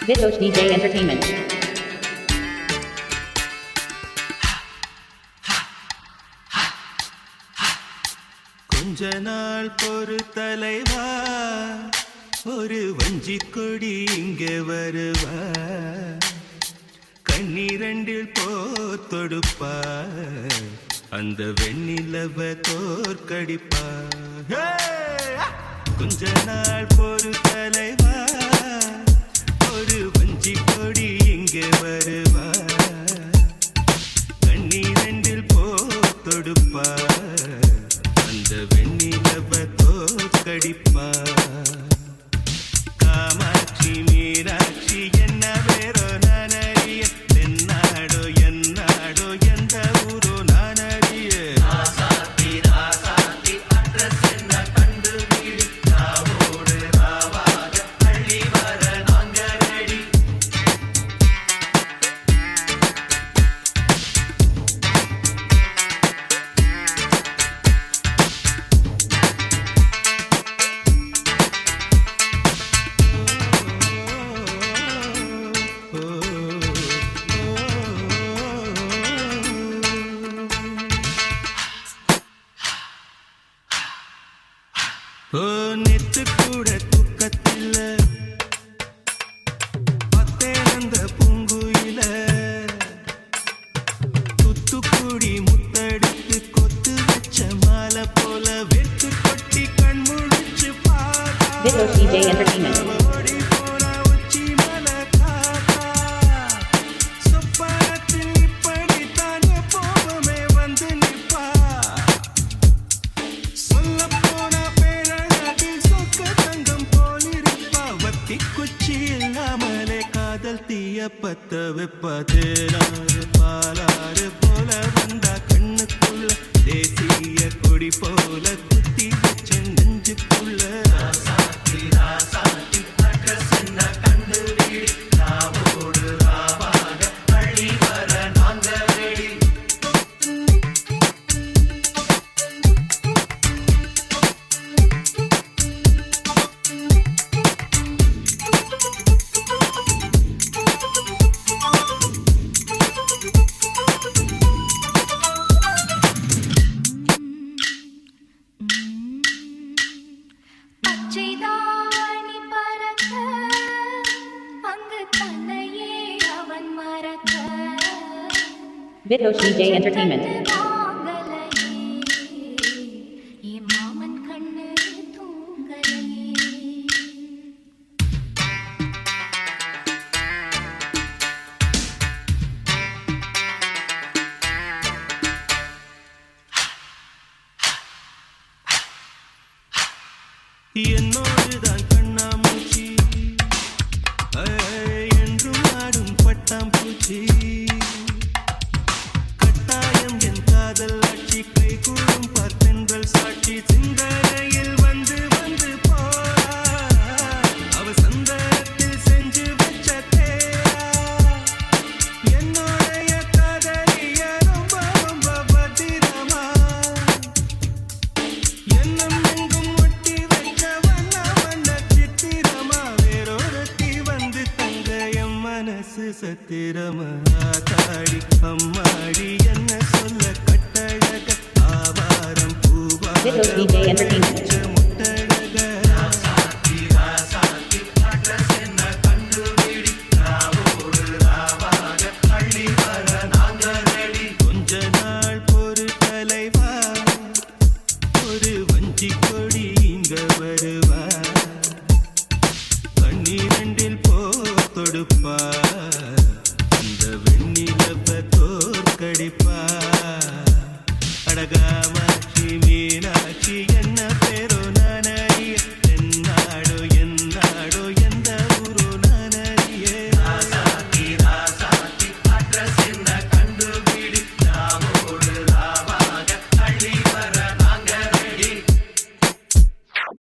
Vidosh DJ Entertainment. கொஞ்ச நாள் பொறு தலைவா, ஒரு வஞ்சி கொடி இங்கே வருவா, கண்ணீரண்டில் போர் தொடுப்பா, அந்த வெண்ணிலவ தோற்கடிப்பா. கொஞ்ச நாள் பொறு தலைவா, ஒரு வஞ்சி கொடி இங்கே வருவா, கண்ணீரண்டில் போர் தொடுப்பா, அந்த வெண்ணிலவ தோற்கடிப்பா. காமாட்சி மீனாட்சி என்ன வேறோ நானறிய, தென்னாடோ என்னாடோ எந்த ஊரோ நானறிய. அட்ரஸ் என்ன கண்டு வீடு, ராவோடு ராவாக அள்ளி வர நாங்க ரெடி. நேத்து கூட தூக்கத்தில்ல பத்தேந்த பூங்குயில, துத்துக்குடி முத்தடித்து கொத்து வச்ச மாலை போல வெட்டு கொட்டி கண் முடிச்சு பார்த்தா. Vidosh DJ Entertainment. ஓடி போன உச்சி மலை காத்தா, சொப்பனத்தில் இப்படித்தான் எப்போவுமே வந்து நிப்பா. சொல்ல போன பேரழகில் சொக்க தங்கம் போலிருப்பா, வத்தி குச்சி இல்லாமலே காதல் தீய பத்த வெப்பா. தேனாறு பாலாறு போல வந்தா கண்ணுக்குள்ள, தேசிய கொடி போல குத்தி வச்ச நெஞ்சுக்குள்ள. அட்ரஸ் என்ன கண்டு வீடு, ராவோடு ராவாக அள்ளி வர நாங்க ரெடி. பச்சைதாணி பறக்க, அங்கு தன்னையே அவன் மறக்க. Vidosh DJ Entertainment. வாங்கலையே, என் மாமன் கண்ணு தூங்கலையே. என்னோடுதான் கண்ணாமூச்சி, என்றும் ஆடும் பட்டாம்பூச்சி, கட்டாயம் என் காதல் ஆட்சி, கை கூடும் பார்த்தென்றல் சாட்சி, சிந்தனையில் வந்து வந்து போறா, அவ சந்தனத்தில் செஞ்சு வச்ச தேரா. என்னுடைய காதலிய ரொம்ப ரொம்ப பத்திரமா, எண்ணம் எங்கும் ஒட்டி வைக்க வண்ண வண்ண சித்திரமா, வேறொருத்தி வந்து தங்க என் மனசு சத்திரமா. தாடி அம்மாடி என்ன சொல்ல கட்டழக, ஆவாரம் Vidosh DJ Entertainment. முட்டழக. அட்ரஸ் என்ன கண்டு வீடு, ராவோடு ராவாக அள்ளி வர நாங்க ரெடி. கொஞ்ச நாள் பொறு தலைவா, ஒரு வஞ்சி கொடி இங்க வருவா, கண்ணீரண்டில் போர் தொடுப்பா,